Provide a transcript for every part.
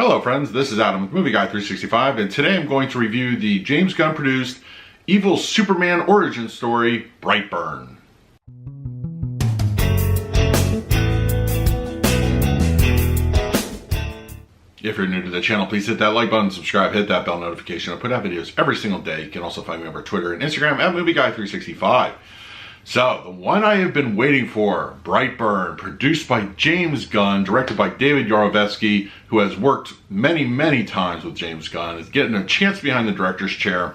Hello friends, this is Adam with Movie Guy 365, and today I'm going to review the James Gunn produced evil Superman origin story, Brightburn. If you're new to the channel, please hit that like button, subscribe, hit that bell notification. I put out videos every single day. You can also find me over Twitter and Instagram at Movie Guy 365. So, the one I have been waiting for, Brightburn, produced by James Gunn, directed by David Yarovetsky, who has worked many times with James Gunn, is getting a chance behind the director's chair.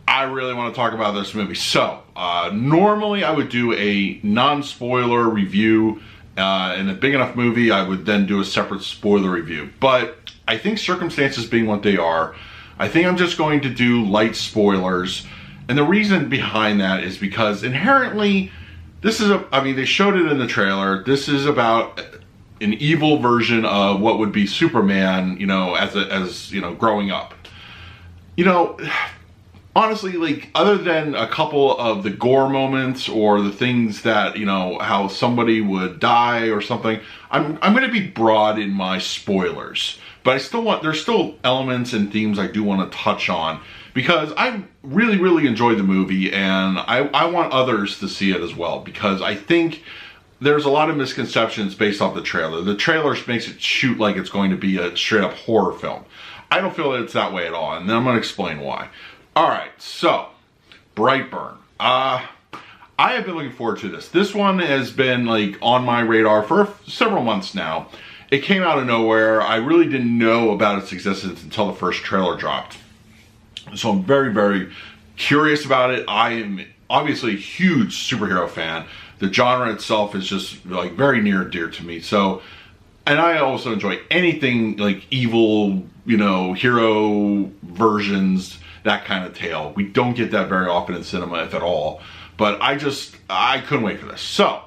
I really want to talk about this movie. So, normally I would do a non-spoiler review, in a big enough movie, I would then do a separate spoiler review. But I think circumstances being what they are, I think I'm just going to do light spoilers. And the reason behind that is because inherently, this is they showed it in the trailer. This is about an evil version of what would be Superman, as growing up. Honestly, like, other than a couple of the gore moments or the things that, how somebody would die or something, I'm going to be broad in my spoilers. But there's still elements and themes I do want to touch on, because I really enjoyed the movie, and I want others to see it as well, because I think there's a lot of misconceptions based off the trailer. The trailer makes it shoot like it's going to be a straight up horror film. I don't feel that it's that way at all, and then I'm going to explain why. Alright, so, Brightburn. I have been looking forward to this. This one has been on my radar for several months now. It came out of nowhere. I really didn't know about its existence until the first trailer dropped. So I'm very curious about it. I am obviously a huge superhero fan. The genre itself is just very near and dear to me. So, and I also enjoy anything like evil, hero versions, that kind of tale. We don't get that very often in cinema, if at all. But I couldn't wait for this. So,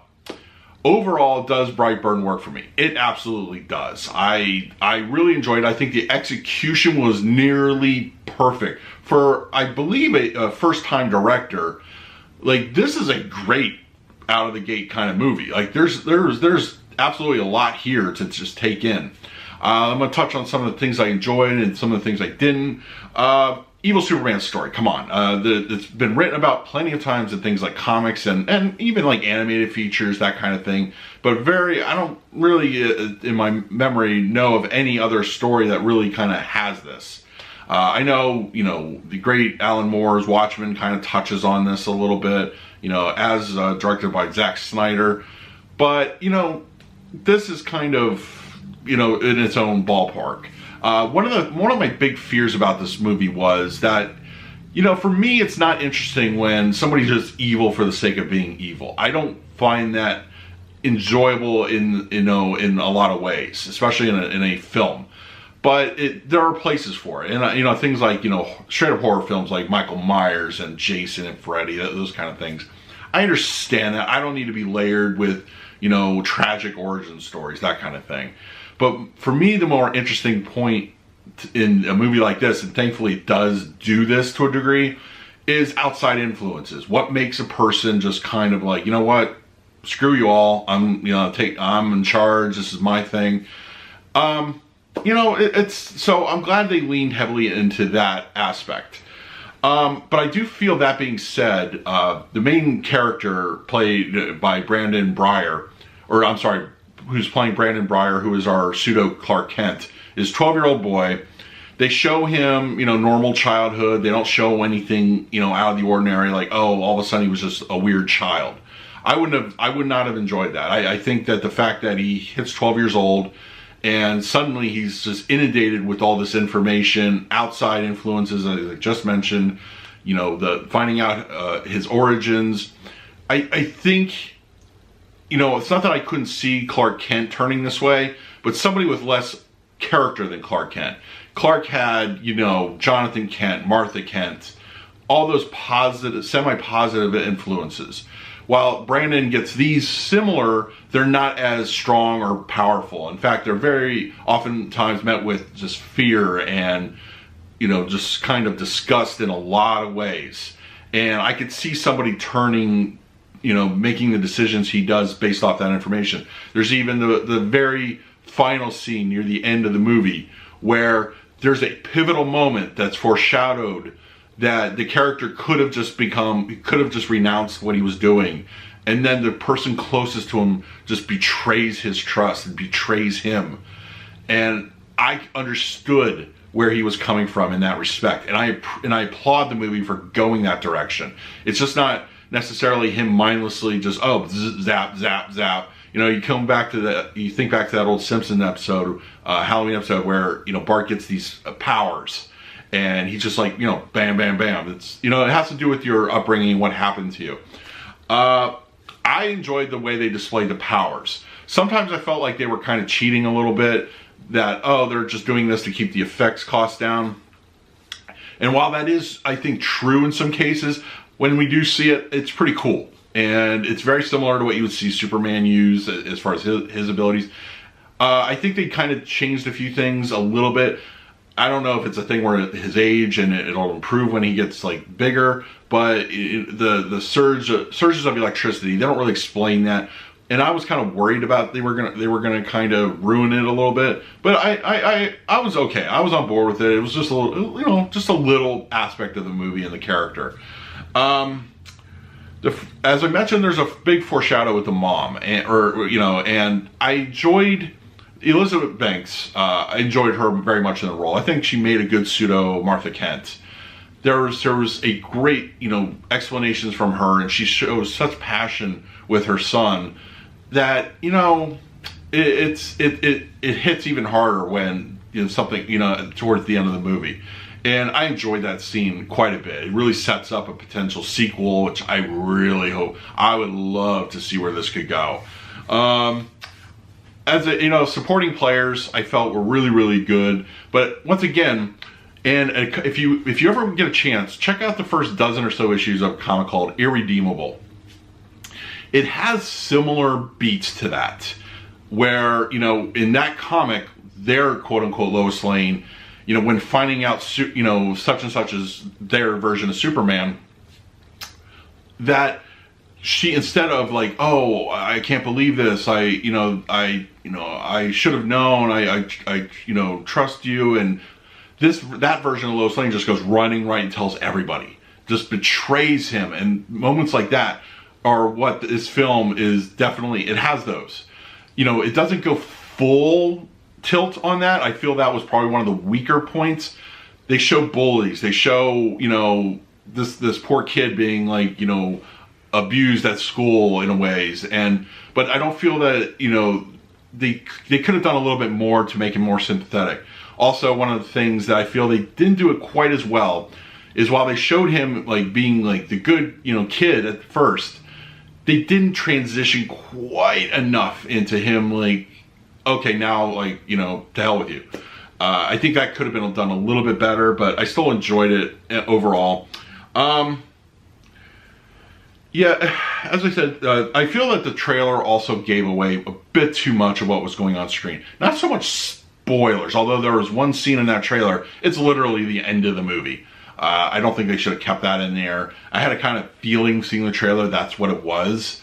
overall, does Brightburn work for me? It absolutely does. I really enjoyed it. I think the execution was nearly perfect. For, I believe, a first-time director, this is a great out-of-the-gate kind of movie. There's absolutely a lot here to just take in. I'm going to touch on some of the things I enjoyed and some of the things I didn't. Evil Superman story, come on. It's been written about plenty of times in things like comics and even animated features, that kind of thing. But I don't really, in my memory, know of any other story that really kind of has this. I know, the great Alan Moore's Watchmen kind of touches on this a little bit, as directed by Zack Snyder. But, this is kind of, in its own ballpark. One of my big fears about this movie was that, for me, it's not interesting when somebody's just evil for the sake of being evil. I don't find that enjoyable in a lot of ways, especially in a film. But there are places for it, and things like straight up horror films like Michael Myers and Jason and Freddy, those kind of things. I understand that. I don't need to be layered with tragic origin stories, that kind of thing. But for me, the more interesting point in a movie like this, and thankfully it does do this to a degree, is outside influences. What makes a person just kind of you know what, screw you all. I'm in charge. This is my thing. So I'm glad they leaned heavily into that aspect. But I do feel, that being said, the main character played by Brandon Breyer, who's playing Brandon Breyer, who is our pseudo Clark Kent, is a 12-year-old boy. They show him, normal childhood. They don't show anything, out of the ordinary, all of a sudden he was just a weird child. I would not have enjoyed that. I think that the fact that he hits 12 years old and suddenly he's just inundated with all this information, outside influences, as I just mentioned, the finding out his origins. I think, it's not that I couldn't see Clark Kent turning this way, but somebody with less character than Clark Kent. Clark had, Jonathan Kent, Martha Kent, all those positive, semi-positive influences. While Brandon gets these similar, they're not as strong or powerful. In fact, they're very oftentimes met with just fear and, just kind of disgust in a lot of ways. And I could see somebody turning, making the decisions he does based off that information. There's even the very final scene near the end of the movie where there's a pivotal moment that's foreshadowed that the character could have just renounced what he was doing, and then the person closest to him just betrays his trust and betrays him. And I understood where he was coming from in that respect, and I applaud the movie for going that direction. It's just not necessarily him mindlessly just zap zap zap. You know, you think back to that old Simpson episode, Halloween episode, where Bart gets these powers, and he's just like bam bam bam. It's it has to do with your upbringing and what happened to you. I enjoyed the way they displayed the powers. Sometimes I felt like they were kind of cheating a little bit, that, they're just doing this to keep the effects costs down. And while that is, I think, true in some cases, when we do see it, it's pretty cool. And it's very similar to what you would see Superman use as far as his abilities. I think they kind of changed a few things a little bit. I don't know if it's a thing where his age and it'll improve when he gets like bigger, but the surges of electricity, they don't really explain that. And I was kind of worried about they were gonna kind of ruin it a little bit, but I was okay. I was on board with it. It was just a little, just a little aspect of the movie and the character. As I mentioned, there's a big foreshadow with the mom, and I enjoyed Elizabeth Banks. I enjoyed her very much in the role. I think she made a good pseudo Martha Kent. There was a great, explanations from her, and she shows such passion with her son that it hits even harder when something towards the end of the movie. And I enjoyed that scene quite a bit. It really sets up a potential sequel, which I really hope. I would love to see where this could go. As supporting players, I felt were really, really good. But once again, and if you ever get a chance, check out the first dozen or so issues of a comic called Irredeemable. It has similar beats to that, where in that comic, their quote unquote Lois Lane, when finding out such and such is their version of Superman, that she, instead of like, oh, I can't believe this, I should have known, I trust you, and that version of Lois Lane just goes running right and tells everybody, just betrays him. And moments like that are what this film is. Definitely, it has those. It doesn't go full tilt on that. I feel that was probably one of the weaker points. They show bullies. They show, this poor kid being like, abused at school in a ways. But I don't feel that, they could have done a little bit more to make him more sympathetic. Also, one of the things that I feel they didn't do it quite as well is, while they showed him like being like the good, kid at first, they didn't transition quite enough into him like, okay, now like, to hell with you. I think that could have been done a little bit better, but I still enjoyed it overall. Yeah, as I said, I feel that the trailer also gave away a bit too much of what was going on screen. Not so much spoilers, although there was one scene in that trailer, it's literally the end of the movie. I don't think they should have kept that in there. I had a kind of feeling seeing the trailer that's what it was.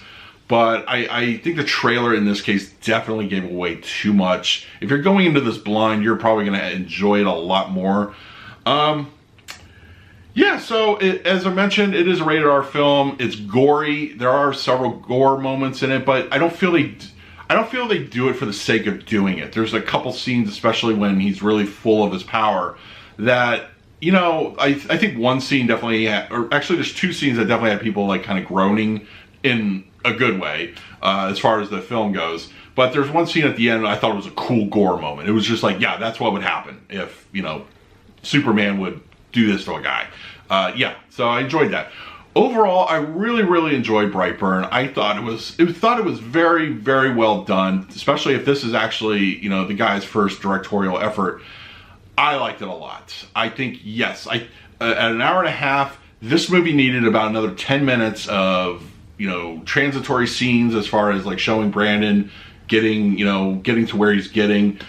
But I think the trailer in this case definitely gave away too much. If you're going into this blind, you're probably going to enjoy it a lot more. Yeah, so as I mentioned, it is a rated R film. It's gory. There are several gore moments in it, but I don't feel they do it for the sake of doing it. There's a couple scenes, especially when he's really full of his power, that I think one scene definitely or actually there's two scenes that definitely had people like kind of groaning in a good way as far as the film goes. But there's one scene at the end I thought it was a cool gore moment. It was just like, yeah, that's what would happen if Superman would do this to a guy. Yeah, so I enjoyed that. Overall, I really, really enjoyed Brightburn. I thought it was very, very well done, especially if this is actually the guy's first directorial effort. I liked it a lot. I think, yes, at an hour and a half, this movie needed about another 10 minutes of, transitory scenes as far as like showing Brandon getting to where he's getting.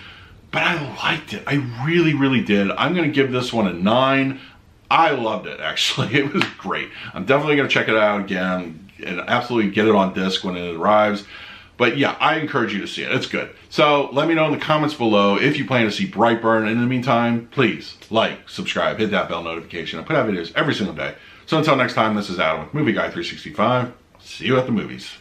But I liked it. I really, really did. I'm going to give this one a 9. I loved it, actually. It was great. I'm definitely going to check it out again and absolutely get it on disc when it arrives. But yeah, I encourage you to see it. It's good. So let me know in the comments below if you plan to see Brightburn. And in the meantime, please like, subscribe, hit that bell notification. I put out videos every single day. So until next time, this is Adam with Movie Guy 365. See you at the movies.